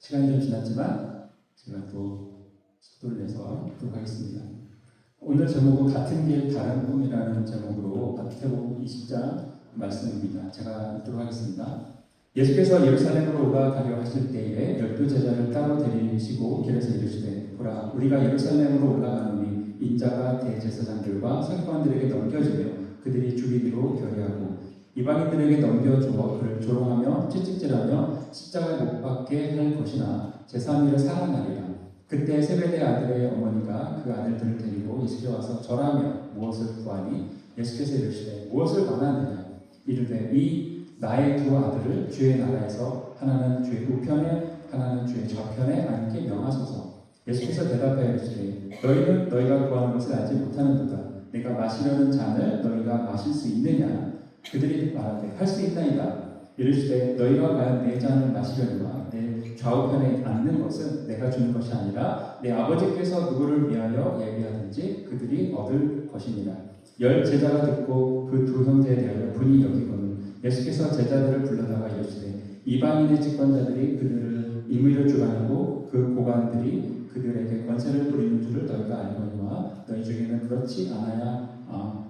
시간이 좀 지났지만 제가 또 속도를 내서 하도록 하겠습니다. 오늘 제목은 같은 길 다른 꿈이라는 제목으로 마태복음 20장 말씀입니다. 제가 읽도록 하겠습니다. 예수께서 예루살렘으로 올라가려 하실 때에 12 제자를 따로 데리시고 길에서 이르시되 보라 우리가 예루살렘으로 올라가노니 인자가 대제사장들과 서기관들에게 넘겨지며 그들이 죽이기로 결의하고 이방인들에게 넘겨주어 그를 조롱하며 채찍질하며 십자가에 못 박게 할 것이나 제3일에 살아나리라. 그때 세베대 아들의 어머니가 그 아들들을 데리고 예수께 와서 절하며 무엇을 구하니 예수께서 이르시되 무엇을 원하느냐 이르되 이 나의 두 아들을 주의 나라에서 하나는 주의 우편에 하나는 주의 좌편에 앉게 명하소서. 예수께서 대답하여 이르시되 너희는 너희가 구하는 것을 알지 못하는도다. 내가 마시려는 잔을 너희가 마실 수 있느냐. 그들이 말하되 할 수 있나이다. 이르시되 너희가 과연 내 잔을 마시려니와 내 좌우편에 앉는 것은 내가 주는 것이 아니라 내 아버지께서 누구를 위하여 예비하든지 그들이 얻을 것이니라. 10 제자가 듣고 그 두 형제에 대하여 분이 여기거늘 예수께서 제자들을 불러다가 이르시되 이방인의 집권자들이 그들을 임의로 주관하고 그 고관들이 그들에게 권세를 부리는 줄을 너희가 알거니와 너희 중에는 그렇지 않아야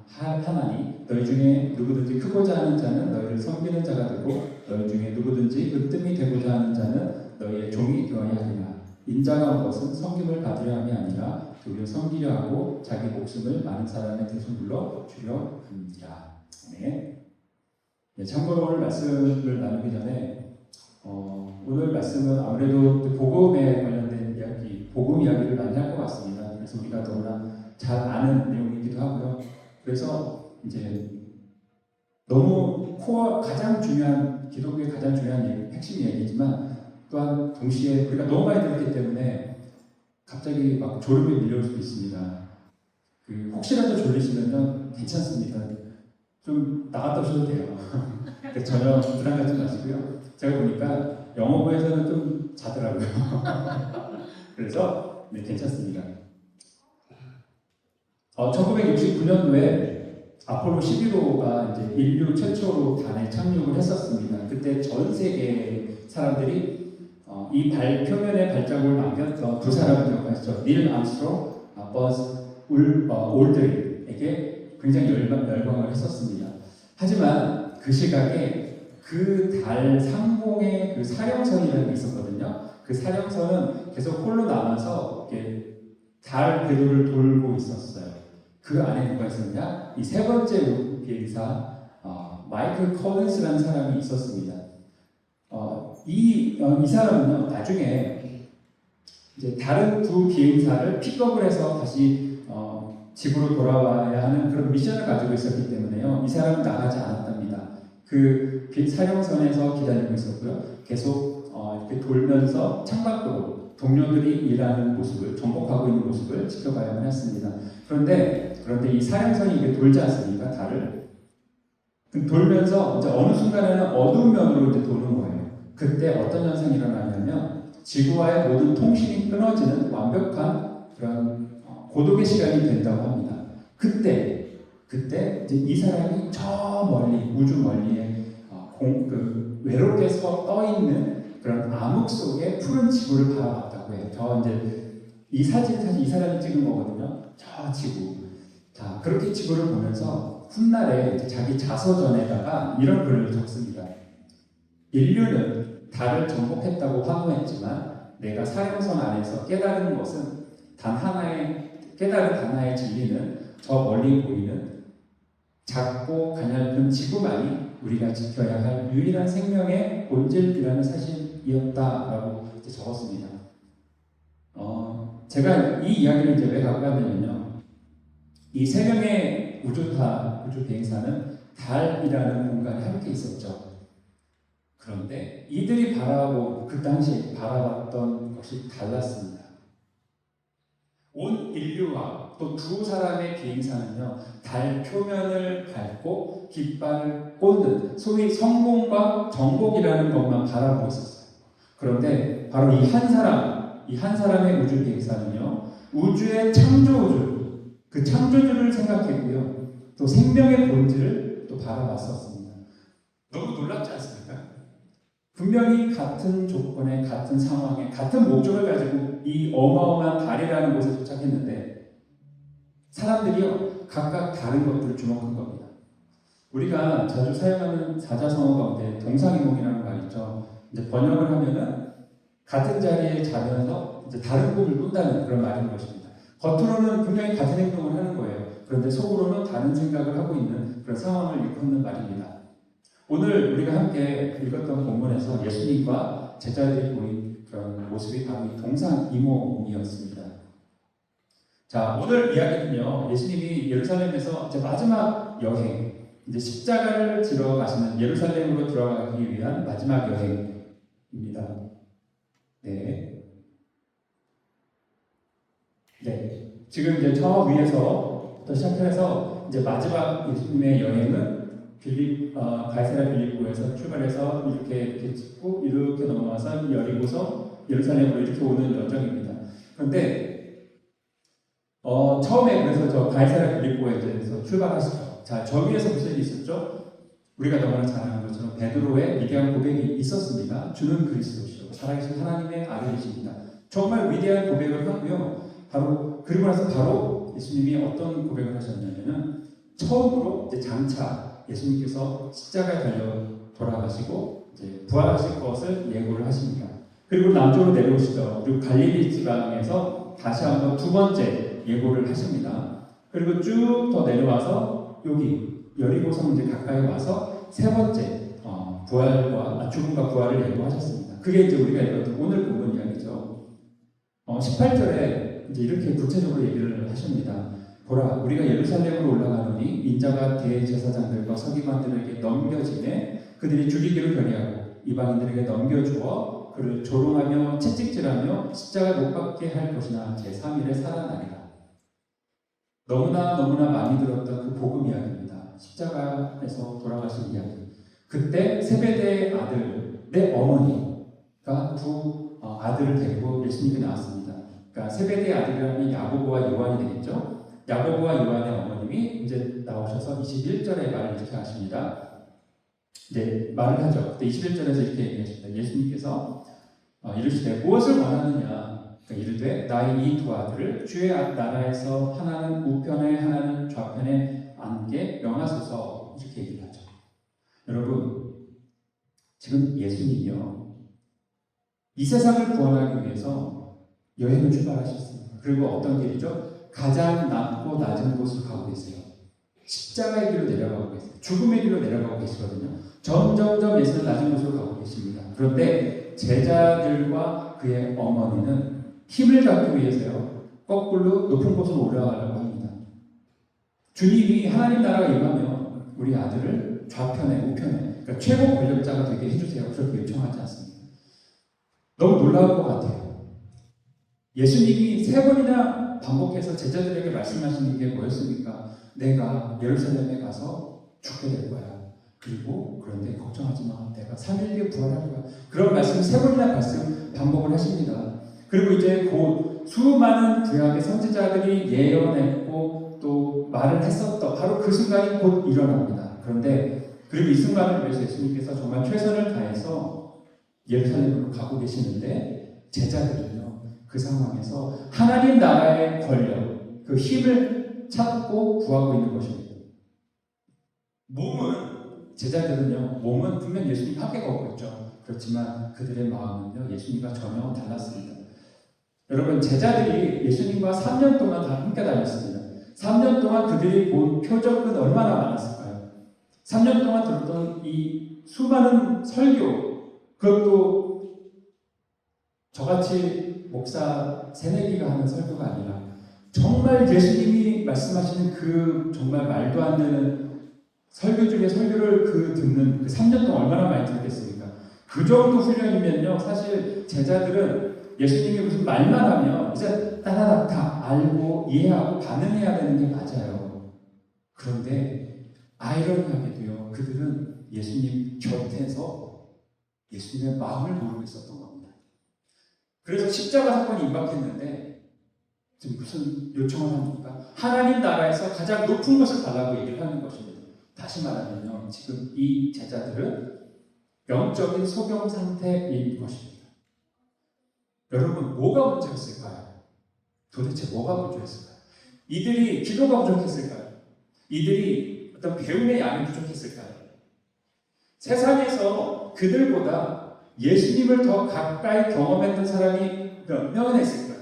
하나니 너희 중에 누구든지 크고자 하는 자는 너희를 섬기는 자가 되고 너희 중에 누구든지 으뜸이 되고자 하는 자는 너희의 종이 되어야 하리라. 인자가 온 것은 섬김을 받으려 함이 아니라 도리어 섬기려 하고 자기 목숨을 많은 사람의 대속물로 주려 함이라. 네, 참고로 오늘 말씀을 나누기 전에 오늘 말씀은 아무래도 복음에 관련된 이야기, 복음 이야기를 많이 할 것 같습니다. 그래서 우리가 너무나 잘 아는 내용이기도 하고요. 그래서 이제 너무 가장 중요한 기독교의 가장 중요한 핵심 이야기지만 또한 동시에 우리가 너무 많이 들었기 때문에 갑자기 막 졸음이 밀려올 수도 있습니다. 혹시라도 졸리시면 괜찮습니다. 좀 나갔다 오셔도 돼요. 전혀 불안 갖지 마시고요. 제가 보니까 영어부에서는 좀 자더라고요. 그래서 네, 괜찮습니다. 1969년도에 아폴로 11호가 이제 인류 최초로 달에 착륙을 했었습니다. 그때 전 세계 사람들이 이 달 표면에 발자국을 남겼던 두 사람을 기억하시죠? 닐 암스트롱, 버즈 올드린에게 굉장히 열광을 했었습니다. 하지만 그 시각에 그 달 상공에 그 사령선이라는 게 있었거든요. 그 사령선은 계속 홀로 남아서 이렇게 달 궤도를 돌고 있었어요. 그 안에 누가 있었냐? 이 세 번째 비행사 마이클 컬린스라는 사람이 있었습니다. 이 사람은요 나중에 이제 다른 두 비행사를 픽업을 해서 다시 집으로 돌아와야 하는 그런 미션을 가지고 있었기 때문에요. 이 사람은 나가지 않았답니다. 그 사령선에서 기다리고 있었고요. 계속 이렇게 돌면서 창밖으로 동료들이 일하는 모습을 정복하고 있는 모습을 지켜봐야만 했습니다. 그런데 이 사령선이 이게 돌지 않습니까? 달을 돌면서 이제 어느 순간에는 어두운 면으로 이제 도는 거예요. 그때 어떤 현상이 일어나냐면 지구와의 모든 통신이 끊어지는 완벽한 그런 고독의 시간이 된다고 합니다. 그때 이제 이 사람이 저 멀리 우주 멀리에 외롭게 떠 있는 그런 암흑 속의 푸른 지구를 바라봤다고 해요. 저 이제 이 사진 사실 이 사람이 찍은 거거든요. 저 지구. 자 그렇게 지구를 보면서 훗날에 이제 자기 자서전에다가 이런 글을 적습니다. 인류는 달을 정복했다고 환호했지만 내가 사령선 안에서 깨달은 것은 깨달은 하나의 진리는 저 멀리 보이는 작고 가냘픈 지구만이 우리가 지켜야 할 유일한 생명의 본질이라는 사실이었다라고 이제 적었습니다. 제가 이 이야기를 이제 왜 갖고 왔냐면요. 이 세 명의 우주 비행사는 달이라는 공간에 함께 있었죠. 그런데 이들이 그 당시 바라봤던 것이 달랐습니다. 온 인류와 또 두 사람의 비행사는요, 달 표면을 밟고 깃발을 꽂는 소위 성공과 정복이라는 것만 바라보고 있었어요. 그런데 바로 이 한 사람의 우주 비행사는요, 우주의 창조주, 그 창조주를 생각했고요, 또 생명의 본질을 또 바라봤었습니다. 너무 놀랍지 않습니까? 분명히 같은 조건에, 같은 상황에, 같은 목적을 가지고 이 어마어마한 달이라는 곳에 도착했는데 사람들이요 각각 다른 것들을 주목한 겁니다. 우리가 자주 사용하는 사자성어 가운데 동상이몽이라는 말이 있죠. 이제 번역을 하면은 같은 자리에 자면서 이제 다른 꿈을 꾼다는 그런 말인 것입니다. 겉으로는 분명히 같은 행동을 하는 거예요. 그런데 속으로는 다른 생각을 하고 있는 그런 상황을 일컫는 말입니다. 오늘 우리가 함께 읽었던 본문에서 예수님과 제자들이 보인 그런 모습이 바로 이 동상이몽이었습니다. 자, 오늘 이야기는요, 예수님이 예루살렘에서 이제 마지막 여행, 이제 십자가를 지러 가시는 예루살렘으로 들어가기 위한 마지막 여행입니다. 네. 네. 지금 이제 저 위에서부터 시작해서 이제 마지막 예수님의 여행은 가이사랴 빌립보에서 출발해서 이렇게 찍고 이렇게 넘어와서 여리고서 예루살렘으로 이렇게 오는 여정입니다. 그런데 처음에 그래서 저 가이사랴 빌립보에 대해서 출발하시죠. 자, 저 위에서 무슨 일이 있었죠? 우리가 너무나 잘 아는 것처럼 베드로의 위대한 고백이 있었습니다. 주는 그리스도시요 살아계신 하나님의 아들이십니다. 정말 위대한 고백을 하고요. 그리고 나서 바로 예수님이 어떤 고백을 하셨냐면은 처음으로 이제 장차 예수님께서 십자가에 달려 돌아가시고 이제 부활하실 것을 예고를 하십니다. 그리고 남쪽으로 내려오시죠. 그리고 갈릴리 지방에서 다시 한번 두 번째 예고를 하십니다. 그리고 쭉 더 내려와서 여기 여리고성 이제 가까이 와서 세 번째 죽음과 부활을 예고하셨습니다. 그게 이제 우리가 읽었던 오늘 본문 이야기죠. 18절에 이제 이렇게 구체적으로 얘기를 하십니다. 보라, 우리가 예루살렘으로 올라가노니 인자가 대제사장들과 서기관들에게 넘겨지매 그들이 죽이기를 결의하고 이방인들에게 넘겨주어 그를 조롱하며 채찍질하며 십자가 못 박게 할 것이나 제3일에 살아나리라. 너무나 많이 들었던 그 복음 이야기입니다. 십자가에서 돌아가신 이야기. 그때 세베대의 아들, 내 어머니가 두 아들을 데리고 예수님이 나왔습니다. 그러니까 세베대의 아들이라면 야고보와 요한이 되겠죠. 야고보와 요한의 어머님이 이제 나오셔서 21절에 말을 이렇게 하십니다. 이제 말을 하죠. 그때 21절에서 이렇게 얘기하십니다. 예수님께서 이르시되 무엇을 원하느냐? 그러니까 이르되 나의 이 두 아들을 주의 나라에서 하나는 우편에 하나는 좌편에 앉게 명하소서 이렇게 얘기를 하죠. 여러분 지금 예수님이요 이 세상을 구원하기 위해서 여행을 출발하셨습니다. 그리고 어떤 길이죠? 가장 낮고 낮은 곳으로 가고 계세요. 십자가의 길로 내려가고 계세요. 죽음의 길로 내려가고 계시거든요. 점점점 예수는 낮은 곳으로 가고 계십니다. 그런데 제자들과 그의 어머니는 힘을 갖기 위해서요. 거꾸로 높은 곳으로 올라가려고 합니다. 주님이 하나님 나라가 임하면 우리 아들을 좌편에 우편에 그러니까 최고 권력자가 되게 해주세요. 그렇게 요청하지 않습니다. 너무 놀라운 것 같아요. 예수님이 세 번이나 반복해서 제자들에게 말씀하시는 게 뭐였습니까? 내가 예루살렘에 가서 죽게 될 거야. 그런데 걱정하지 마. 내가 3일 뒤에 부활할 거야. 그런 말씀 세 번이나 반복을 하십니다. 그리고 이제 곧 수많은 구약의 선지자들이 예언했고 또 말을 했었던 바로 그 순간이 곧 일어납니다. 그리고 이 순간을 위해서 예수님께서 정말 최선을 다해서 예루살렘으로 가고 계시는데 제자들은요 그 상황에서 하나님 나라의 권력, 그 힘을 찾고 구하고 있는 것입니다. 제자들은요 몸은 분명 예수님 함께 걷고 있죠. 그렇지만 그들의 마음은요 예수님과 전혀 달랐습니다. 여러분 제자들이 예수님과 3년 동안 다 함께 다녔습니다. 3년 동안 그들이 본 표적은 얼마나 많았을까요? 3년 동안 들었던 이 수많은 설교, 그것도 저같이 목사 새내기가 하는 설교가 아니라 정말 예수님이 말씀하시는 그 정말 말도 안 되는 설교 중에 설교를 듣는 그 3년 동안 얼마나 많이 들었겠습니까? 그 정도 훈련이면요 사실 제자들은 예수님이 무슨 말만 하면 이제 따라다 다 알고 이해하고 반응해야 되는 게 맞아요. 그런데 아이러니하게도요 그들은 예수님 곁에서 예수님의 마음을 모르고 있었던 겁니다. 그래서 십자가 사건이 임박했는데 지금 무슨 요청을 합니까? 하나님 나라에서 가장 높은 것을 달라고 얘기를 하는 것입니다. 다시 말하면요 지금 이 제자들은 영적인 소경 상태인 것입니다. 여러분, 뭐가 문제였을까요? 도대체 뭐가 문제였을까요? 이들이 기도가 부족했을까요? 이들이 어떤 배움의 양이 부족했을까요? 세상에서 그들보다 예수님을 더 가까이 경험했던 사람이 몇 명이나 있을까요?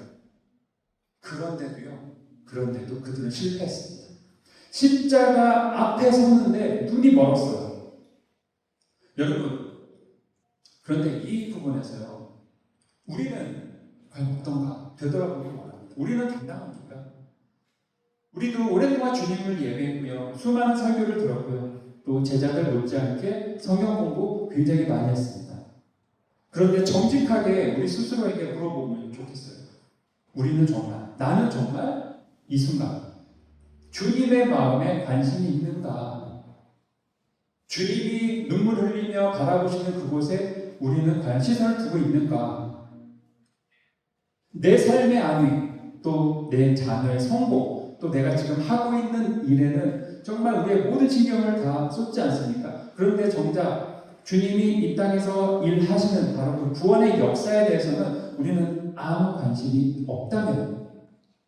그런데도 그들은 실패했습니다. 십자가 앞에 섰는데 눈이 멀었어요. 여러분, 그런데 이 부분에서요, 우리는 과연 어떤가 되돌아보기 원합니다. 우리는 당당합니까? 우리도 오랫동안 주님을 예배했고요, 수많은 설교를 들었고요, 또 제자들 못지않게 성경 공부 굉장히 많이 했습니다. 그런데 정직하게 우리 스스로에게 물어보면 좋겠어요. 나는 정말 이 순간 주님의 마음에 관심이 있는가? 주님이 눈물 흘리며 바라보시는 그곳에 우리는 과연 시선을 두고 있는가? 내 삶의 안위, 또 내 자녀의 성공, 또 내가 지금 하고 있는 일에는 정말 우리의 모든 신경을 다 쏟지 않습니까? 그런데 정작 주님이 이 땅에서 일하시는 바로 그 구원의 역사에 대해서는 우리는 아무 관심이 없다면,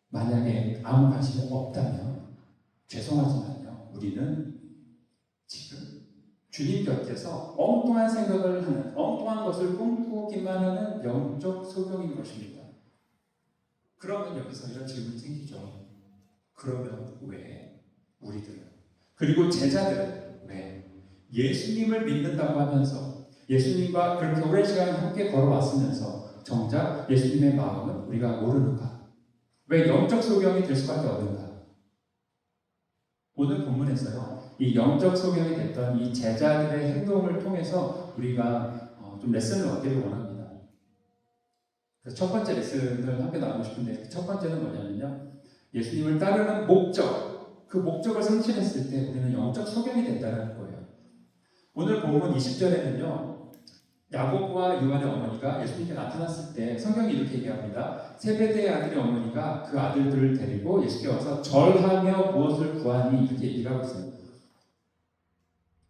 만약에 아무 관심이 없다면 죄송하지만요, 우리는 지금 주님 곁에서 엉뚱한 생각을 하는, 엉뚱한 것을 꿈꾸기만 하는 영적 소경인 것입니다. 그러면 여기서 이런 질문이 생기죠. 그러면 왜 우리들은, 그리고 제자들은 왜 예수님을 믿는다고 하면서 예수님과 그렇게 오랜 시간 함께 걸어왔으면서 정작 예수님의 마음은 우리가 모르는가? 왜 영적 소경이 될 수밖에 없는가? 오늘 본문에서요, 이 영적 소경이 됐던 이 제자들의 행동을 통해서 우리가 좀 레슨을 얻기를 원합니다. 그래서 첫 번째 레슨을 함께 나누고 싶은데, 첫 번째는 뭐냐면요, 예수님을 따르는 목적, 그 목적을 성취했을 때 우리는 영적 소경이 된다는 거예요. 오늘 본문 20절에는요, 야고보와 요한의 어머니가 예수님께 나타났을 때 성경이 이렇게 얘기합니다. 세베대의 아들의 어머니가 그 아들들을 데리고 예수께 와서 절하며 무엇을 구하니, 이렇게 얘기를 하고 있어요.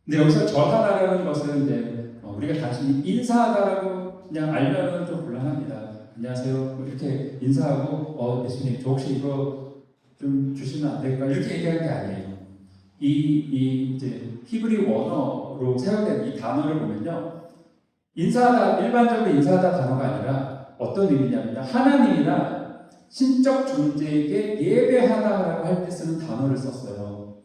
근데 여기서 절하다라는 것은 이제 우리가 단순히 인사하다라고 그냥 알면은 좀 곤란합니다. 안녕하세요, 이렇게 인사하고 예수님 저 혹시 이거 좀 주시면 안 될까, 이렇게 얘기하는 게 아니에요. 이제 히브리 원어로 사용된 이 단어를 보면요, 인사하다, 일반적으로 인사하다 단어가 아니라 어떤 의미냐면요, 하나님이나 신적 존재에게 예배하다라고 할 때 쓰는 단어를 썼어요.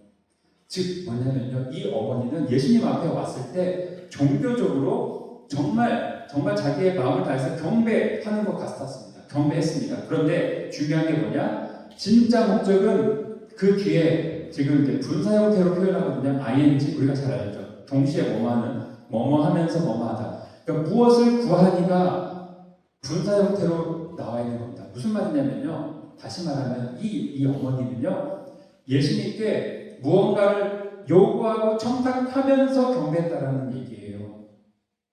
즉 뭐냐면요, 이 어머니는 예수님 앞에 왔을 때 종교적으로 정말 자기의 마음을 다해서 경배하는 것 같았습니다. 경배했습니다. 그런데 중요한 게 뭐냐? 진짜 목적은 그 뒤에 지금 이제 분사 형태로 표현하거든요. ing, 우리가 잘 알죠. 동시에 뭐뭐 하면서 뭐뭐 하다. 그러니까 무엇을 구하니가 분사 형태로 나와 있는 겁니다. 무슨 말이냐면요, 다시 말하면 이 어머니는요, 예수님께 무언가를 요구하고 청탁하면서 경배했다라는 얘기예요.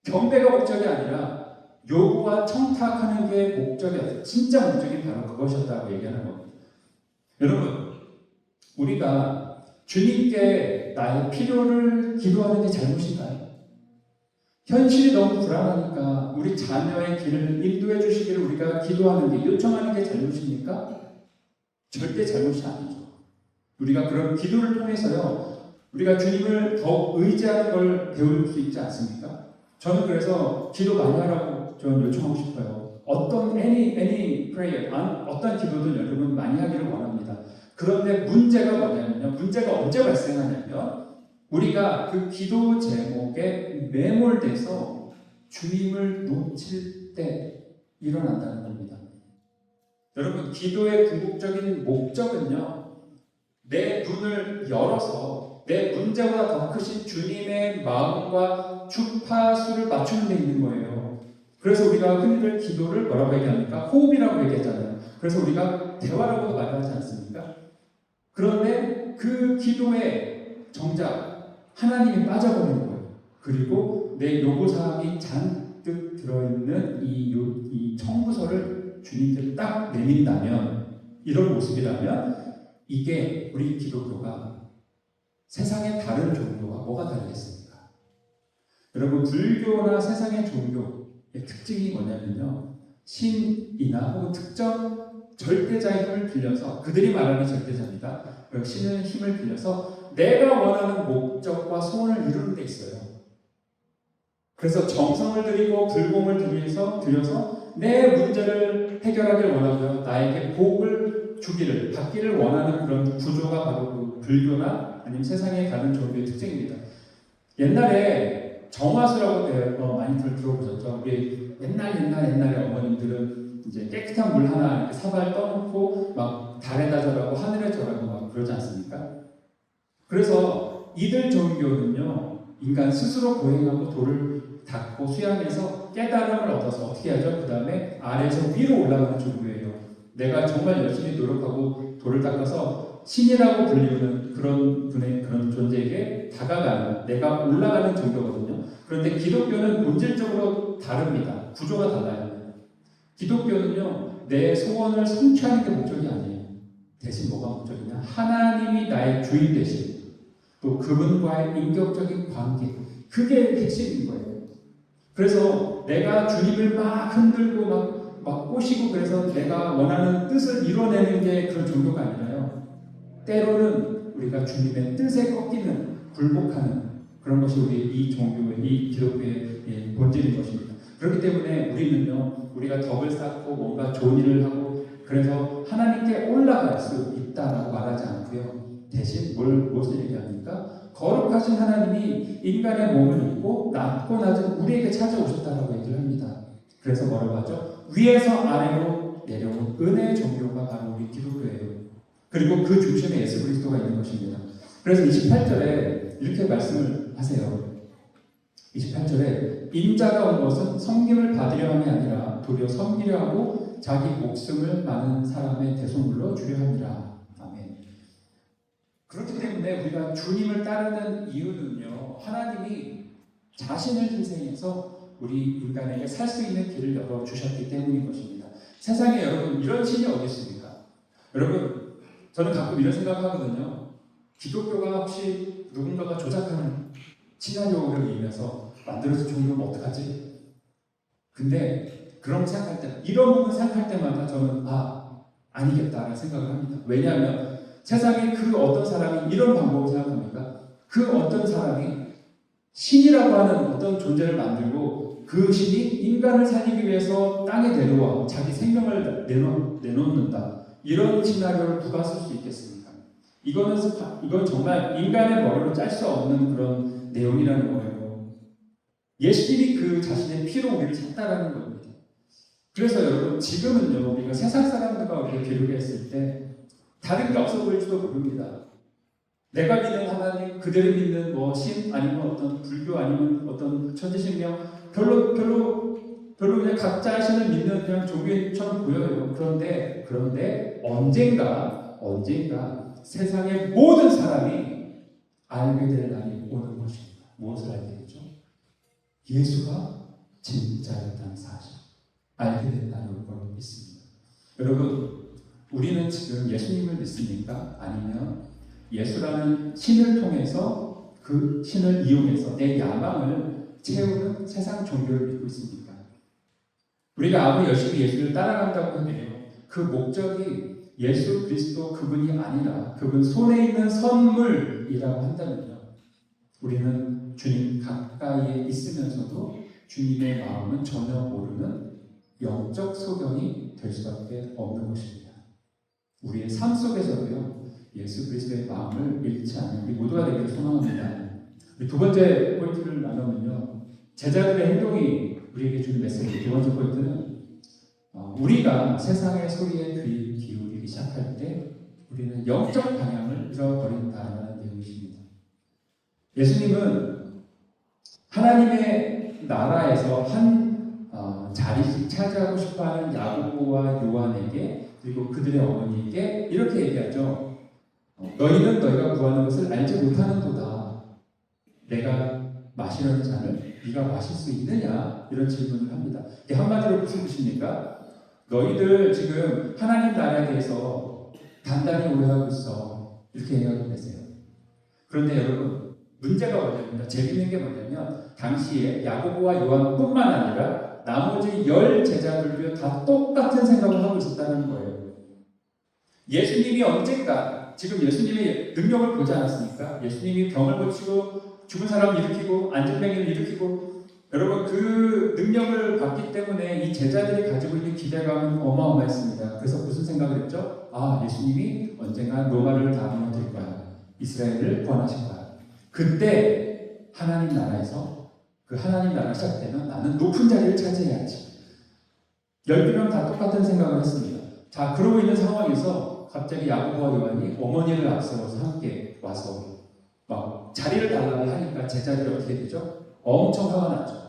경배가 목적이 아니라 요구와 청탁하는 게 목적이었어요. 진짜 목적이 바로 그것이었다고 얘기하는 겁니다. 여러분, 우리가 주님께 나의 필요를 기도하는 게 잘못인가요? 현실이 너무 불안하니까 우리 자녀의 길을 인도해 주시기를 우리가 기도하는 게, 요청하는 게 잘못입니까? 절대 잘못이 아니죠. 우리가 그런 기도를 통해서요, 우리가 주님을 더 의지하는 걸 배울 수 있지 않습니까? 저는 그래서 기도 많이 하라고 저는 요청하고 싶어요. 어떤 any prayer, 어떤 기도든 여러분 많이 하기를 원합니다. 그런데 문제가 뭐냐면요, 문제가 언제 발생하냐면 우리가 그 기도 제목에 매몰돼서 주님을 놓칠 때 일어난다는 겁니다. 여러분, 기도의 궁극적인 목적은요, 내 눈을 열어서 내 문제보다 더 크신 주님의 마음과 주파수를 맞추는 데 있는 거예요. 그래서 우리가 흔히들 기도를 뭐라고 얘기합니까? 호흡이라고 얘기하잖아요. 그래서 우리가 대화라고도 말하지 않습니까? 그런데 그 기도에 정작 하나님이 빠져버리는 거예요. 그리고 내 요구사항이 잔뜩 들어있는 이 청구서를 주님께 딱 내민다면, 이런 모습이라면 이게 우리 기독교가 세상의 다른 종교와 뭐가 다르겠습니까? 여러분, 불교나 세상의 종교의 특징이 뭐냐면요, 신이나 혹은 특정 절대자의 힘을 빌려서, 그들이 말하는 절대자입니다. 신의 힘을 빌려서 내가 원하는 목적과 소원을 이루는 데 있어요. 그래서 정성을 들이고 불공을 들여서 내 문제를 해결하길 원하고요, 나에게 복을 주기를, 받기를 원하는 그런 구조가 바로 그 불교나 아니면 세상에 다른 종교의 특징입니다. 옛날에 정화수라고 많이 들어보셨죠? 우리 옛날에 어머님들은 이제 깨끗한 물 하나 이렇게 사발 떠놓고 막 달에다 절하고 하늘에 절하고 막 그러지 않습니까? 그래서 이들 종교는요, 인간 스스로 고행하고 돌을 닦고 수양해서 깨달음을 얻어서 어떻게 하죠? 그 다음에 아래에서 위로 올라가는 종교예요. 내가 정말 열심히 노력하고 돌을 닦아서 신이라고 불리우는 그런 분의 그런 존재에게 다가가는, 내가 올라가는 종교거든요. 그런데 기독교는 본질적으로 다릅니다. 구조가 달라요. 기독교는요, 내 소원을 성취하는 게 목적이 아니에요. 대신 뭐가 목적이냐? 하나님이 나의 주인 되신, 또 그분과의 인격적인 관계, 그게 핵심인 거예요. 그래서 내가 주님을 막 흔들고 막 꼬시고 그래서 내가 원하는 뜻을 이뤄내는 게 그런 종교가 아니라요, 때로는 우리가 주님의 뜻에 꺾이는, 굴복하는 그런 것이 우리 이 종교의, 이 기독교의 본질인 것입니다. 그렇기 때문에 우리는요, 우리가 덕을 쌓고 뭔가 좋은 일을 하고 그래서 하나님께 올라갈 수 있다라고 말하지 않고요, 대신 무엇을 얘기합니까? 거룩하신 하나님이 인간의 몸을 입고 낮고 낮은 우리에게 찾아오셨다라고 얘기를 합니다. 그래서 뭐라고 하죠? 위에서 아래로 내려온 은혜의 종교가 바로 우리 기독교예요. 그리고 그 중심에 예수 그리스도가 있는 것입니다. 그래서 28절에 이렇게 말씀을 하세요. 28절에 인자가 온 것은 섬김을 받으려 함이 아니라 도리어 섬기려 하고 자기 목숨을 많은 사람의 대속물로 주려 함이라. 아멘. 그렇기 때문에 우리가 주님을 따르는 이유는요, 하나님이 자신을 희생해서 우리 인간에게 살 수 있는 길을 열어주셨기 때문인 것입니다. 세상에 여러분, 이런 신이 어디 있습니까? 여러분, 저는 가끔 이런 생각하거든요. 기독교가 혹시 누군가가 조작하는 시나리오를 이으면서 만들어서 종교면 어떡하지? 근데 그런 생각할 때, 이런 부분 생각할 때마다 저는 아니겠다라는 생각을 합니다. 왜냐하면 세상에 그 어떤 사람이 이런 방법을 생각합니까? 그 어떤 사람이 신이라고 하는 어떤 존재를 만들고 그 신이 인간을 살리기 위해서 땅에 내려와 자기 생명을 내놓는다. 이런 시나리오를 누가 쓸 수 있겠습니까? 이건 정말 인간의 머리로 짤 수 없는 그런 내용이라는 거예요. 예수님이 그 자신의 피로 우리를 샀다라는 겁니다. 그래서 여러분, 지금은요, 우리가 세상 사람들과 우리가 비교했을 때 다른 게 없어 보일지도 모릅니다. 내가 믿는 하나님, 그들이 믿는 신, 아니면 어떤 불교, 아니면 어떤 천지신명, 별로 그냥 각자의 신을 믿는 그냥 종교인처럼 보여요. 그런데 언젠가 세상의 모든 사람이 알게 될 날이 오는 것입니다. 무엇을 알게 되죠? 예수가 진짜였다는 사실, 알게 될 날이 올 거라고 믿습니다. 여러분, 우리는 지금 예수님을 믿습니까? 아니면 예수라는 신을 통해서, 그 신을 이용해서 내 야망을 채우는 세상 종교를 믿고 있습니까? 우리가 아무리 열심히 예수를 따라간다고 해도 그 목적이 예수 그리스도 그분이 아니라 그분 손에 있는 선물이라고 한다면요, 우리는 주님 가까이에 있으면서도 주님의 마음은 전혀 모르는 영적 소경이 될 수밖에 없는 것입니다. 우리의 삶 속에서도요, 예수 그리스도의 마음을 잃지 않는 우리 모두가 되기를 소망합니다. 두 번째 포인트를 나누면요, 제자들의 행동이 우리에게 주는 메시지. 두 번째 포인트는 우리가 세상의 소리에 귀 기울이기 시작할 때 우리는 영적 방향을 잃어버린다는 내용이십니다. 예수님은 하나님의 나라에서 한 자리씩 차지하고 싶어하는 야고보와 요한에게, 그리고 그들의 어머니에게 이렇게 얘기하죠. 너희는 너희가 구하는 것을 알지 못하는도다. 내가 마시려는 잔을 네가 마실 수 있느냐? 이런 질문을 합니다. 이게 한마디로 무슨 뜻입니까? 너희들 지금 하나님 나라에 대해서 단단히 오해하고 있어. 이렇게 얘기하고 계세요. 그런데 여러분, 문제가 뭐냐면, 재밌는 게 뭐냐면 당시에 야고보와 요한뿐만 아니라 나머지 10 제자들도 다 똑같은 생각을 하고 있었다는 거예요. 예수님이 언젠가, 지금 예수님이 능력을 보지 않았습니까? 예수님이 병을 고치고 죽은 사람을 일으키고 안진뱅이를 일으키고, 여러분 그 능력을 받기 때문에 이 제자들이 가지고 있는 기대감은 어마어마했습니다. 그래서 무슨 생각을 했죠? 아, 예수님이 언젠가 로마를 다 무너뜨릴 거야. 이스라엘을 구원하실 거야. 그때 하나님 나라에서, 그 하나님 나라가 시작되면 나는 높은 자리를 차지해야지. 12명 다 똑같은 생각을 했습니다. 자, 그러고 있는 상황에서 갑자기 야고보와 요한이 어머니를 앞세워서 함께 와서 막 자리를 달라고 하니까 제자들이 어떻게 되죠? 엄청 화가 났죠.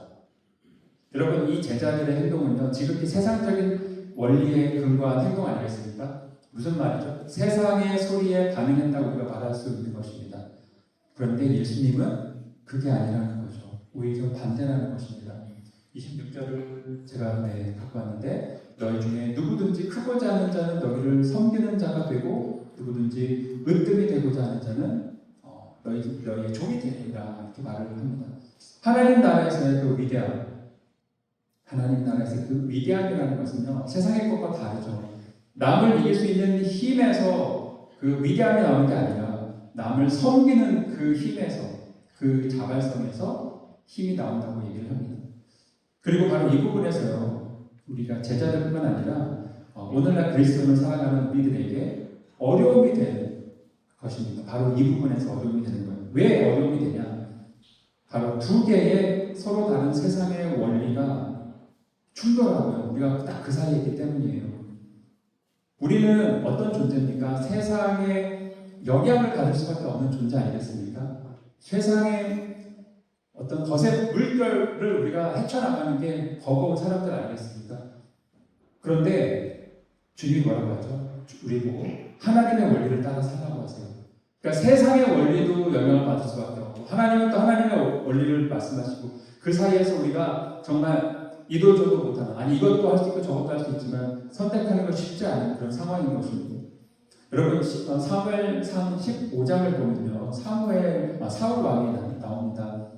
여러분, 이 제자들의 행동은요, 지극히 세상적인 원리에 근거한 행동 아니겠습니까? 무슨 말이죠? 세상의 소리에 반응했다고 우리가 말할 수 있는 것입니다. 그런데 예수님은 그게 아니라는 거죠. 오히려 반대라는 것입니다. 26절을 제가 갖고 왔는데, 너희 중에 누구든지 크고자 하는 자는 너희를 섬기는 자가 되고, 누구든지 으뜸이 되고자 하는 자는 너희의 종이 되리라, 이렇게 말을 합니다. 하나님 나라에서의 그 위대함, 하나님 나라에서 그 위대함이라는 것은요, 세상의 것과 다르죠. 남을 이길 수 있는 힘에서 그 위대함이 나오는 게 아니라 남을 섬기는 그 힘에서, 그 자발성에서 힘이 나온다고 얘기를 합니다. 그리고 바로 이 부분에서요, 우리가 제자들뿐만 아니라 오늘날 그리스도를 살아가는 우리들에게 어려움이 되는 것입니다. 바로 이 부분에서 어려움이 되는 거예요. 왜 어려움이 되냐? 바로 두 개의 서로 다른 세상의 원리가 충돌하고요. 우리가 딱 그 사이에 있기 때문이에요. 우리는 어떤 존재입니까? 세상에 영향을 받을 수밖에 없는 존재 아니겠습니까? 세상에 어떤 거센 물결을 우리가 헤쳐나가는 게 버거운 사람들 아니겠습니까? 그런데 주님이 뭐라고 하죠? 우리 보고 하나님의 원리를 따라 살라고 하세요. 그러니까 세상의 원리도 영향을 받을 수밖에 없고, 하나님은 또 하나님의 원리를 말씀하시고, 그 사이에서 우리가 정말 이도 저도 못하는, 아니 이것도 할 수 있고 저것도 할 수 있지만 선택하는 건 쉽지 않은 그런 상황인 것입니다. 여러분, 사무엘상 15장을 보면요, 사울 왕이 나옵니다.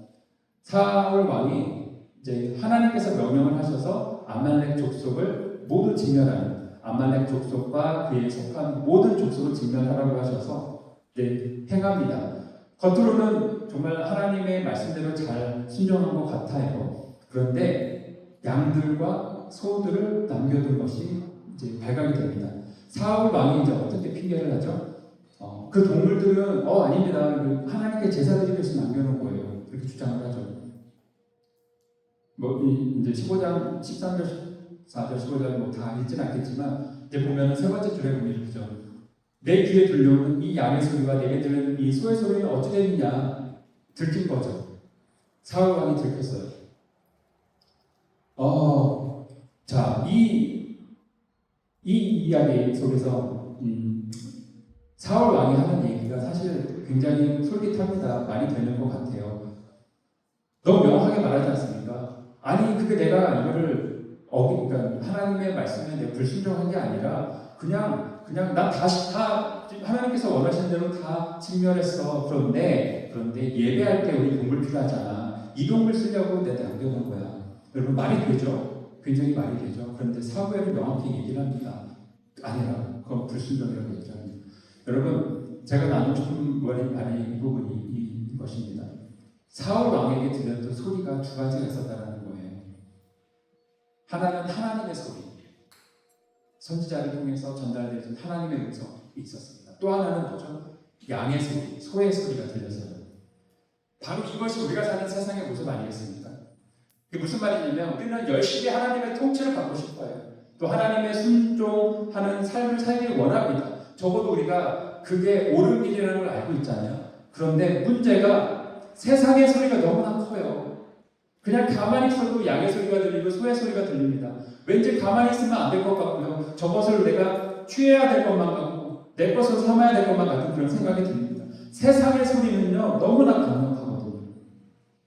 사울 왕이 이제 하나님께서 명령을 하셔서 아말렉 족속을 모두 진멸하는, 아말렉 족속과 그에 속한 모든 족속을 진멸하라고 하셔서 행합니다. 겉으로는 정말 하나님의 말씀대로 잘 순종한 것 같아요. 그런데 양들과 소들을 남겨둔 것이 이제 발각이 됩니다. 사울 왕이 이제 어떻게 핑계를 하죠? 그 동물들은 아닙니다. 하나님께 제사 드리기 위해서 남겨놓은 거예요. 그렇게 주장을 하죠. 이제 15장, 13절, 14절, 15절 다 읽지는 않겠지만, 이제 보면은 세 번째 줄에 보면 이렇죠. 내 귀에 들려오는 이 양의 소리와 내게 들리는 이 소의 소리는 어찌 되느냐? 들킨 거죠. 사울 왕이 들켰어요. 자, 이 이야기 속에서 사울 왕이 하는 얘기가 사실 굉장히 솔깃합니다. 많이 되는 것 같아요. 너무 명확하게 말하지 않습니까? 아니, 그게 내가 이거를 그러니까 하나님의 말씀에 내가 불순종한 게 아니라 그냥 나 다시 다 하나님께서 원하시는 대로 다 직면했어. 그런데 예배할 때 우리 동물 필요하잖아. 이 동물 쓰려고 내가 남겨놓은 거야. 여러분, 말이 되죠? 굉장히 말이 되죠. 그런데 사무엘은 명확히 얘기를 합니다. 아니라 그건 불순종이라고 얘기합니다. 여러분, 제가 나누고 싶은 말이 이 부분이 이것입니다. 사울 왕에게 들렸던 소리가 두 가지가 있었다는 거예요. 하나는 하나님의 소리, 선지자를 통해서 전달되는 하나님의 음성이 있었습니다. 또 하나는 뭐죠? 양의 소리, 소의 소리가 들렸어요. 바로 이것이 우리가 사는 세상의 모습 아니겠습니까? 그게 무슨 말이냐면, 우리는 열심히 하나님의 통치를 받고 싶어요. 또 하나님의 순종하는 삶을 살기를 원합니다. 적어도 우리가 그게 옳은 길이라는 걸 알고 있잖아요. 그런데 문제가 세상의 소리가 너무나 커요. 그냥 가만히 있어도 양의 소리가 들리고 소의 소리가 들립니다. 왠지 가만히 있으면 안 될 것 같고요. 저것을 내가 취해야 될 것만 같고 내 것을 삼아야 될 것만 같은 그런 생각이 듭니다. 세상의 소리는요, 너무나 강력하거든요.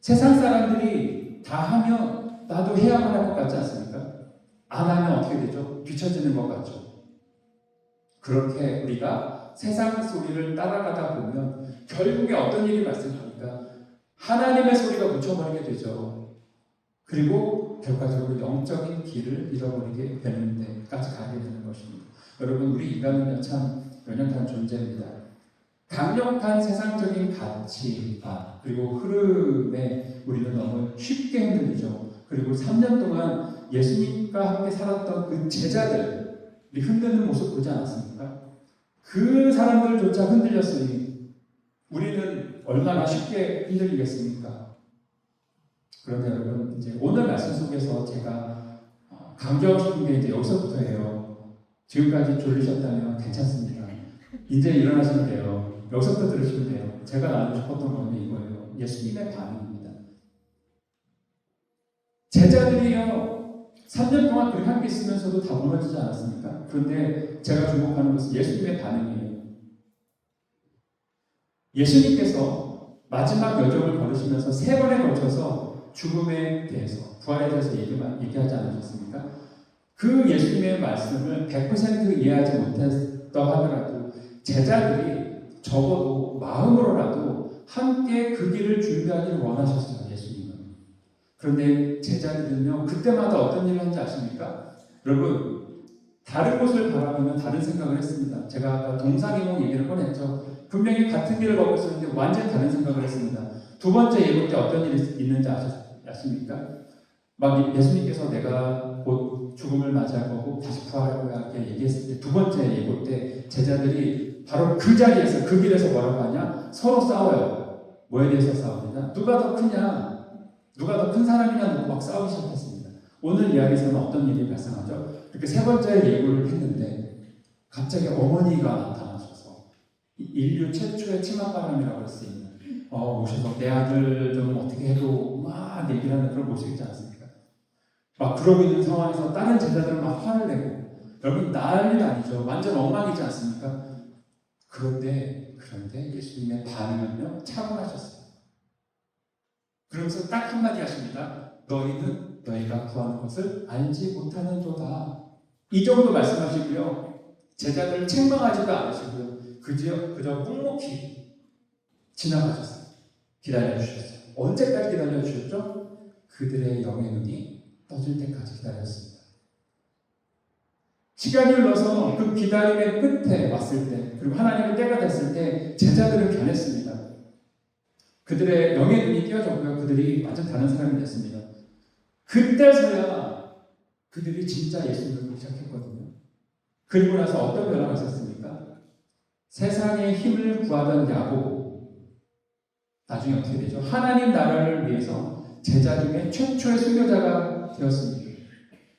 세상 사람들이 다 하면 나도 해야만 할 것 같지 않습니까? 안 하면 어떻게 되죠? 뒤처지는 것 같죠. 그렇게 우리가 세상 소리를 따라가다 보면 결국에 어떤 일이 발생합니까? 하나님의 소리가 묻혀버리게 되죠. 그리고 결과적으로 영적인 길을 잃어버리게 되는 데까지 가게 되는 것입니다. 여러분, 우리 인간은요, 참 연약한 존재입니다. 강력한 세상적인 가치와 그리고 흐름에 우리는 너무 쉽게 흔들리죠. 그리고 3년 동안 예수님과 함께 살았던 그 제자들이 흔드는 모습 보지 않았습니까? 그 사람들조차 흔들렸으니 우리는 얼마나 쉽게 흔들리겠습니까? 그런데 여러분, 이제 오늘 말씀 속에서 제가 강조하고 싶은 게 이제 여기서부터예요. 지금까지 졸리셨다면 괜찮습니다. 이제 일어나시면 돼요. 여기서부터 들으시면 돼요. 제가 나누고 싶었던 건 이거예요. 예수님의 반응입니다. 제자들이요, 3년 동안 그렇게 함께 있으면서도 다 무너지지 않았습니까? 그런데 제가 주목하는 것은 예수님의 반응이에요. 예수님께서 마지막 여정을 걸으시면서 3번에 걸쳐서 죽음에 대해서, 부활에 대해서 얘기하지 않으셨습니까? 그 예수님의 말씀을 100% 이해하지 못했다 하더라도 제자들이 적어도 마음으로라도 함께 그 길을 준비하기를 원하셨어요, 예수님은. 그런데 제자들은요, 그때마다 어떤 일을 하는지 아십니까? 여러분, 다른 곳을 바라보면 다른 생각을 했습니다. 제가 아까 동상이몽 얘기를 꺼냈죠. 분명히 같은 길을 걷고 있었는데 완전히 다른 생각을 했습니다. 두 번째 예고 때 어떤 일이 있는지 아십니까? 막 예수님께서 내가 곧 죽음을 맞이할 거고 다시 부활할 거야 이렇게 얘기했을 때 두 번째 예고 때 제자들이 바로 그 자리에서 그 길에서 뭐라고 하냐? 서로 싸워요. 뭐에 대해서 싸웁니다. 누가 더 크냐? 누가 더 큰 사람이냐 놓고 막 싸우기 시작했습니다. 오늘 이야기에서는 어떤 일이 발생하죠? 이렇게 세 번째 예고를 했는데 갑자기 어머니가 나타나셔서 인류 최초의 치맛바람이라고 할 수 있는 오셔서 내 아들 좀 어떻게 해도 막 얘기를 하는 그런 모습이지 않습니까? 막 그러고 있는 상황에서 다른 제자들은 막 화를 내고 여러분 난리가 아니죠. 완전 엉망이지 않습니까? 그런데 예수님의 반응은요 차분하셨어요. 그러면서 딱 한마디 하십니다. 너희는 너희가 구하는 것을 알지 못하는도다. 이 정도 말씀하시고요. 제자들을 책망하지도 않으시고요. 그저 묵묵히 지나가셨어요. 기다려주셨어요. 언제까지 기다려주셨죠? 그들의 영의 눈이 떠질 때까지 기다렸습니다. 시간이 흘러서 그 기다림의 끝에 왔을 때, 그리고 하나님의 때가 됐을 때 제자들은 변했습니다. 그들의 영의 눈이 띄어졌고요. 그들이 완전 다른 사람이 됐습니다. 그때서야 그들이 진짜 예수님을 보기 시작했거든요. 그리고 나서 어떤 변화가 있었습니까? 세상의 힘을 구하던 야곱, 나중에 어떻게 되죠? 하나님 나라를 위해서 제자 중에 최초의 순교자가 되었습니다.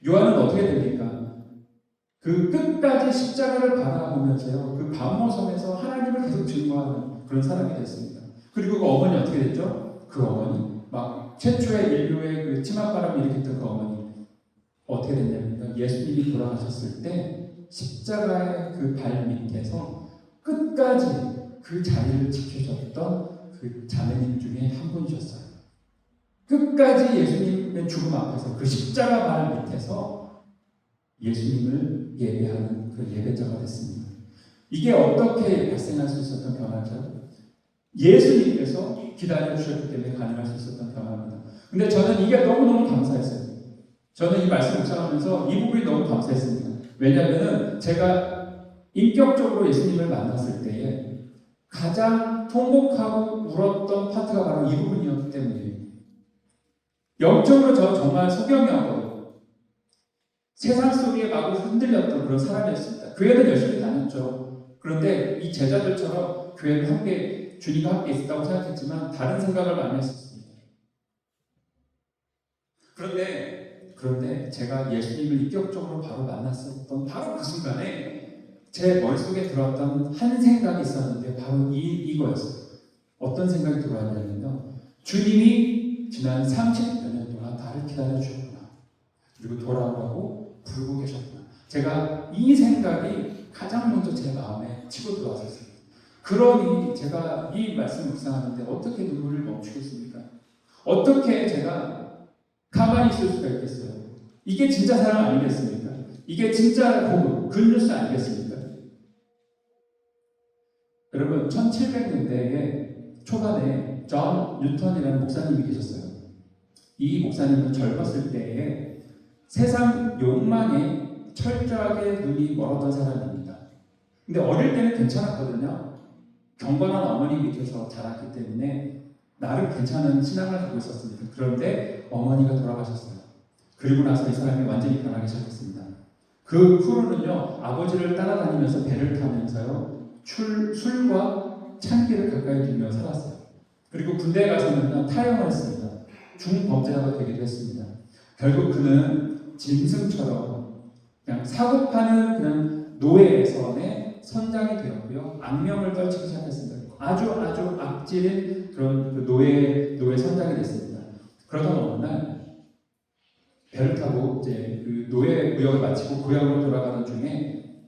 요한은 어떻게 됩니까? 그 끝까지 십자가를 바라보면서요, 그 밤모섬에서 하나님을 계속 증거하는 그런 사람이 됐습니다. 그리고 그 어머니 어떻게 됐죠? 그 어머니, 막 최초의 인류의 그 치맛바람을 일으켰던 그 어머니 어떻게 됐냐면 예수님이 돌아가셨을 때 십자가의 그 발 밑에서 끝까지 그 자리를 지켜줬던 그 자매님 중에 한 분이셨어요. 끝까지 예수님의 죽음 앞에서 그 십자가 발 밑에서 예수님을 예배하는 그 예배자가 됐습니다. 이게 어떻게 발생할 수 있었던 변화죠? 예수님께서 기다려주셨기 때문에 가능할 수 있었던 변화입니다. 근데 저는 이게 너무너무 감사했어요. 저는 이 말씀 묵상하면서 이 부분이 너무 감사했습니다. 왜냐하면 제가 인격적으로 예수님을 만났을 때에 가장 통곡하고 울었던 파트가 바로 이 부분이었기 때문이에요. 영적으로 저 정말 소경이었거든요. 세상 속에 마구 흔들렸던 그런 사람이었습니다. 교회는 열심히 다녔죠. 그런데 이 제자들처럼 교회를 함께 주님과 함께 있었다고 생각했지만 다른 생각을 많이 했었습니다. 그런데 제가 예수님을 인격적으로 바로 만났었던 바로 그 순간에 제 머릿속에 들어왔던 한 생각이 있었는데 바로 이거였어요. 어떤 생각이 들어왔냐면요. 주님이 지난 30여 년 동안 나를 기다려주셨구나. 그리고 돌아오라고 부르고 계셨구나. 제가 이 생각이 가장 먼저 제 마음에 치고 들어왔었어요. 그러니 제가 이 말씀 묵상하는데 어떻게 눈물을 멈추겠습니까? 어떻게 제가 가만히 있을 수가 있겠어요? 이게 진짜 사랑 아니겠습니까? 이게 진짜 복음, 굿뉴스 아니겠습니까? 여러분, 1700년대의 초반에 존 뉴턴이라는 목사님이 계셨어요. 이 목사님은 젊었을 때에 세상 욕망에 철저하게 눈이 멀었던 사람입니다. 근데 어릴 때는 괜찮았거든요. 경건한 어머니 밑에서 자랐기 때문에 나름 괜찮은 신앙을 갖고 있었습니다. 그런데 어머니가 돌아가셨어요. 그리고 나서 이 사람이 완전히 변하기 시작했습니다. 그 후로는요, 아버지를 따라다니면서 배를 타면서요, 술과 찬기를 가까이 두며 살았어요. 그리고 군대에 가서는 타협을 했습니다. 중범죄자가 되기도 했습니다. 결국 그는 짐승처럼 그냥 사고 파는 그냥 노예에서의 선장이 되었고요. 악명을 떨치기 시작했습니다. 아주 악질인 그런 그 노예 선장이 됐습니다. 그러던 어느 날 배를 타고 이제 그 노예 무역을 마치고 고향으로 돌아가는 중에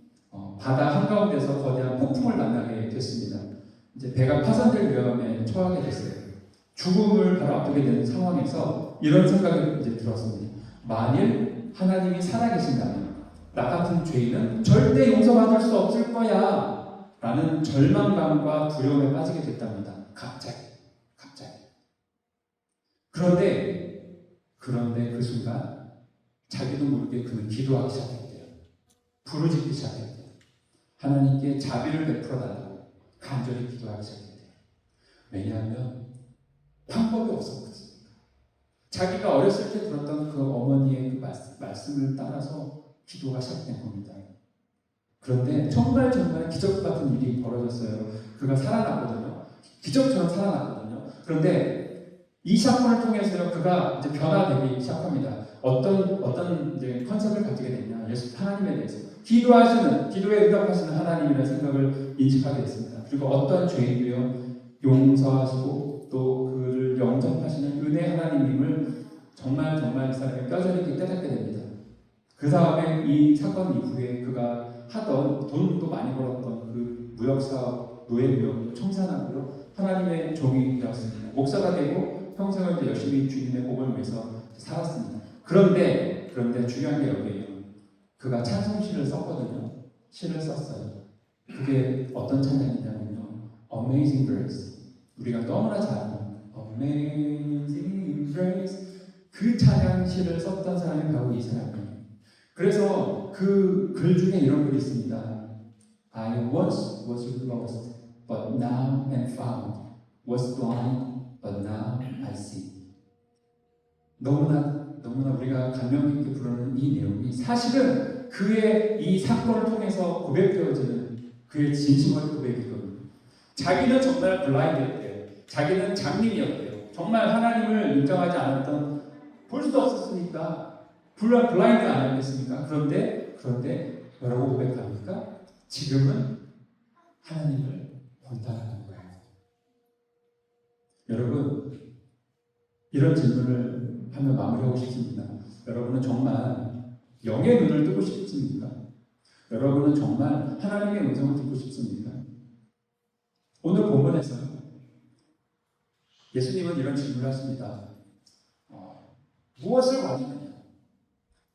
바다 한가운데서 거대한 폭풍을 만나게 됐습니다. 이제 배가 파손될 위험에 처하게 됐어요. 죽음을 바로 앞두게 되는 상황에서 이런 생각이 이제 들었습니다. 만일 하나님이 살아계신다면 나 같은 죄인은 절대 용서받을 수 없을 거야 라는 절망감과 두려움에 빠지게 됐답니다. 갑자기. 그런데 그 순간 자기도 모르게 그는 기도하기 시작했대요. 부르짖기 시작했대요. 하나님께 자비를 베풀어 달라고 간절히 기도하기 시작했대요. 왜냐하면 방법이 없었거든요. 자기가 어렸을 때 들었던 그 어머니의 그 말씀을 따라서 기도가 시작된 겁니다. 그런데 정말 기적 같은 일이 벌어졌어요. 그가 살아났거든요. 기적처럼 살아났거든요. 그런데 이 사건을 통해서요, 그가 이제 변화되기 시작합니다. 어떤 이제 컨셉을 가지게 됐냐? 예수 하나님에 대해서 기도에 응답하시는 하나님이라는 생각을 인식하게 됐습니다. 그리고 어떤 죄인도요 용서하시고 또 그를 영접하시는 은혜 하나님임을 정말 이 사람이 뼈저리게 깨닫게 됩니다. 그 다음에 이 사건 이후에 그가 하던 돈도 많이 벌었던 그 무역사업, 노예무역을 청산하고요 하나님의 종이 되었습니다. 목사가 되고 평생을 이제 열심히 주님의 복을 위해서 살았습니다. 그런데 중요한 게 여기에요. 그가 찬송시를 썼거든요. 시를 썼어요. 그게 어떤 찬양이냐면요, Amazing Grace. 우리가 너무나 잘 아는 Amazing Grace, 그 찬양시를 썼던 사람이 바로 이 사람이에요. 그래서 그 글 중에 이런 글이 있습니다. I once was lost, but now am found. Was blind, but now I see. 너무나 우리가 감명 깊게 부르는 이 내용이 사실은 그의 이 사건을 통해서 고백되어지는 그의 진심의 고백이거든요. 자기는 정말 블라인드였대요. 자기는 장님이었대요. 정말 하나님을 인정하지 않았던, 볼 수도 없었으니까 블라인드 아니었겠습니까? 그런데 뭐라고 고백합니까? 지금은 하나님을 본다는 거예요. 여러분, 이런 질문을 하며 마무리하고 싶습니다. 여러분은 정말 영의 눈을 뜨고 싶습니까? 여러분은 정말 하나님의 음성을 듣고 싶습니까? 오늘 본문에서요, 예수님은 이런 질문을 하십니다. 무엇을 원하느냐?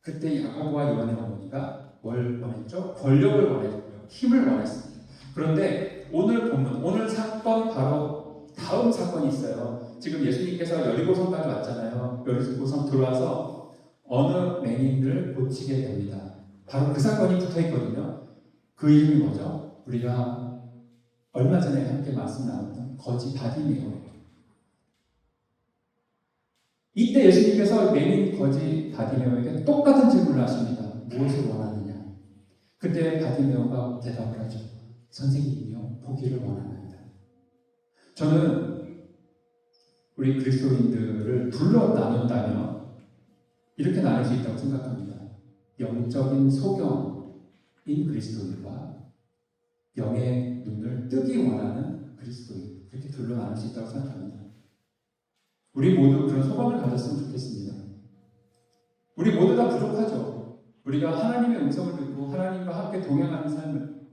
그때 야고보와 요한의 어머니가 뭘 원했죠? 권력을 원했고요. 힘을 원했습니다. 그런데 오늘 본문, 오늘 사건 바로 다음 사건이 있어요. 지금 예수님께서 여리고성까지 왔잖아요. 여리고성 들어와서 어느 맹인을 고치게 됩니다. 바로 그 사건이 붙어있거든요. 그 이름이 뭐죠? 우리가 얼마 전에 함께 말씀 나눴던 거지 바디메오예요. 이때 예수님께서 맹인 거지 바디메오에게 똑같은 질문을 하십니다. 무엇을 원하느냐? 그때 바디메오가 대답을 하죠. 선생님이요, 보기를 원합니다. 저는 우리 그리스도인들을 둘로 나눈다면 이렇게 나눌 수 있다고 생각합니다. 영적인 소경인 그리스도인과 영의 눈을 뜨기 원하는 그리스도인, 이렇게 둘로 나눌 수 있다고 생각합니다. 우리 모두 그런 소감을 가졌으면 좋겠습니다. 우리 모두 다 부족하죠. 우리가 하나님의 음성을 듣고 하나님과 함께 동행하는 삶을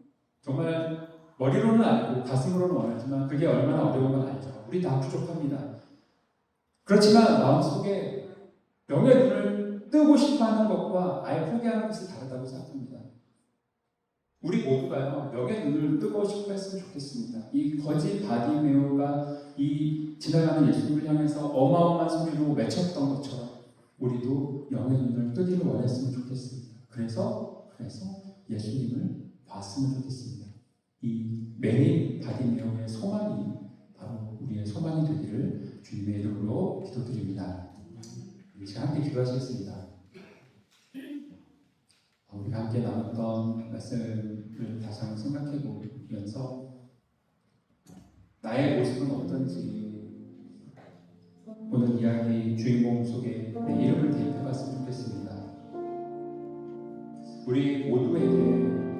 정말 머리로는 알고 가슴으로는 원하지만 그게 얼마나 어려운 건 알죠. 우리 다 부족합니다. 그렇지만 마음속에 영의 눈을 뜨고 싶어하는 것과 아예 포기하는 것이 다르다고 생각합니다. 우리 모두가요, 벽에 눈을 뜨고 싶어 했으면 좋겠습니다. 이 거지 바디메오가 이 지나가는 예수님을 향해서 어마어마한 소리로 외쳤던 것처럼 우리도 영의 눈을 뜨기를 원했으면 좋겠습니다. 그래서 예수님을 봤으면 좋겠습니다. 이 매인 바디메오의 소망이 바로 우리의 소망이 되기를 주님의 이름으로 기도드립니다. 제가 함께 기도하시겠습니다. 우리가 함께 나눴던 말씀을 다시 한번 생각해 보면서 나의 모습은 어떤지 오늘 이야기 주인공 속에 내 이름을 대입해 봤으면 좋겠습니다. 우리 모두에게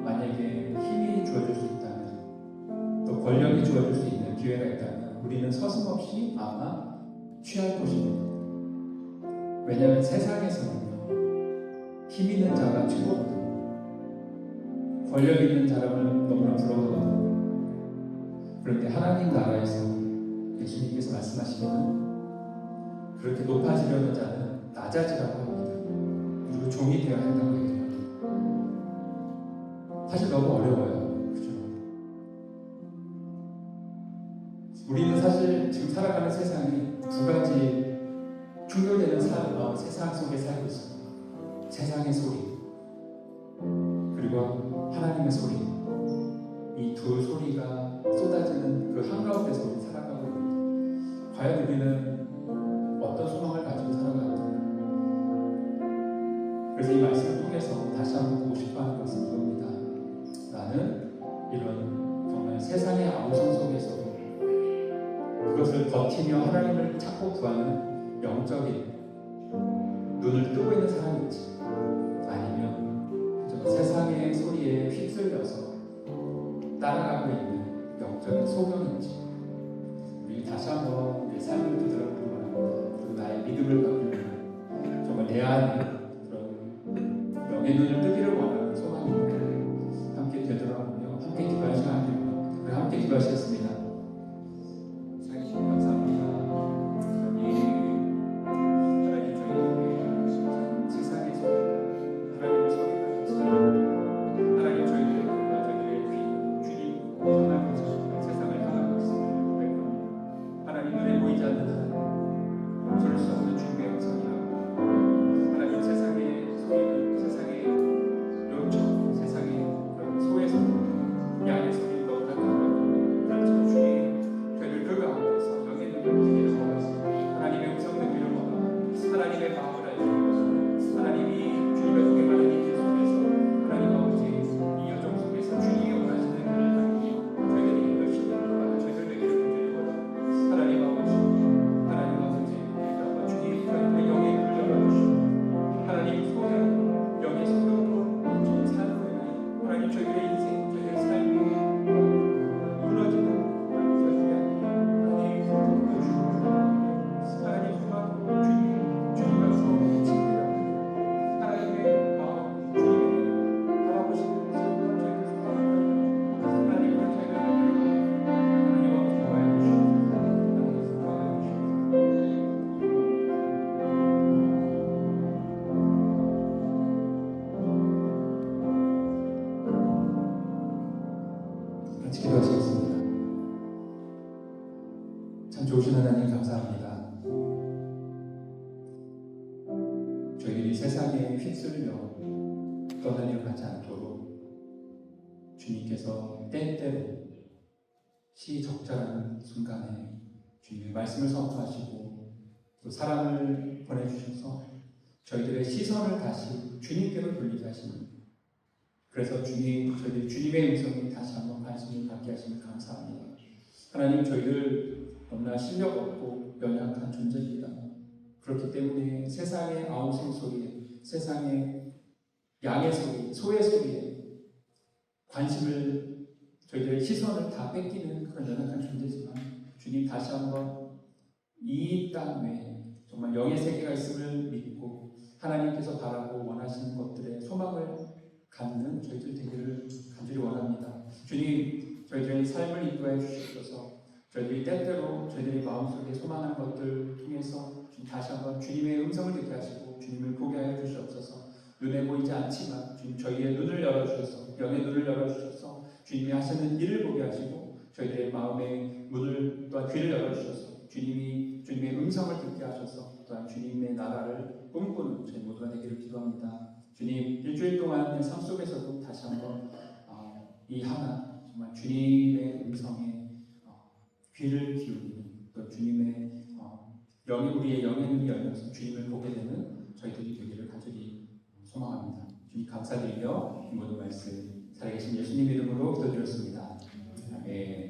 만약에 힘이 주어질 수 있다면 또 권력이 주어질 수 있는 기회가 있다면 우리는 서슴없이 아마 취할 것입니다. 왜냐하면 세상에서는요, 힘 있는 자가 최고거든요. 권력 있는 자라면 너무나 부러워하거든요. 그런데 하나님 나라에서 예수님께서 말씀하시면 그렇게 높아지려는 자는 낮아지라고 합니다. 그리고 종이 되어야 한다고 얘기합니다. 사실 너무 어려워요. 그죠? 우리는 사실 지금 살아가는 세상이 두 가지 충돌되는 세상 속에 살고 있습니다. 세상의 소리 그리고 하나님의 소리, 이 두 소리가 쏟아지는 그 한가운데서 우리 살아가고 있습니다. 과연 우리는 어떤 소망을 가지고 살아가는가? 그래서 이 말씀을 통해서 다시 한번 보고 싶어하는 것은 이겁니다. 나는 이런 정말 세상의 아우성 속에서도 그것을 버티며 하나님을 찾고 구하는 영적인 눈을 뜨고 있는 사람인지 아니면 세상의 소리에 휩쓸려서 따라가고 있는 영적인 소경인지 우리 다시 한번 내 삶을 되돌아보기 바랍니다. 그리고 나의 믿음을 갖고 정말 내 안에 그런 영의 눈을 뜨기를 원하는 소망입니다. 함께 되돌아보며 함께 기도할 시간입니다. 우리 함께 기도하시겠습니다. 참 좋으신 하나님 감사합니다. 저희들이 세상에 휩쓸려 떠나려 하지 않도록 주님께서 때때로 시적절한 순간에 주님의 말씀을 선포하시고 또 사랑을 보내주셔서 저희들의 시선을 다시 주님께로 돌리게 하십니다. 그래서 저희들이 주님의 음성에 다시 한번 관심을 갖게 하시면 감사합니다. 하나님, 저희들 너무나 실력 없고 연약한 존재입니다. 그렇기 때문에 세상의 아우성 소리에, 세상의 양의 소리, 소의 소리에 관심을, 저희들의 시선을 다 뺏기는 그런 연약한 존재지만 주님 다시 한번 이 땅 외에 정말 영의 세계가 있음을 믿고 하나님께서 바라고 원하시는 것들의 소망을 갖는 저희들 되기를 간절히 원합니다. 주님, 저희들의 삶을 인도해 주시옵소서. 저희들이 때때로 저희들이 마음속에 소망하는 것들 통해서 다시 한번 주님의 음성을 듣게 하시고 주님을 보게 하여 주시옵소서. 눈에 보이지 않지만 주님 저희의 눈을 열어주셔서 영의 눈을 열어주셔서 주님이 하시는 일을 보게 하시고 저희들의 마음의 문을 또한 귀를 열어주셔서 주님의 음성을 듣게 하셔서 또한 주님의 나라를 꿈꾸는 저희 모두가 되기를 기도합니다. 주님 일주일 동안의 삶 속에서도 다시 한번 이 하나 정말 주님의 음성에 귀를 기울이는 또 주님의 우리의 영의 눈이 열려서 주님을 보게 되는 저희들이 되기를 간절히 소망합니다. 주님 감사드리며 이 모든 말씀 살아계신 예수님 이름으로 기도드렸습니다. 아멘.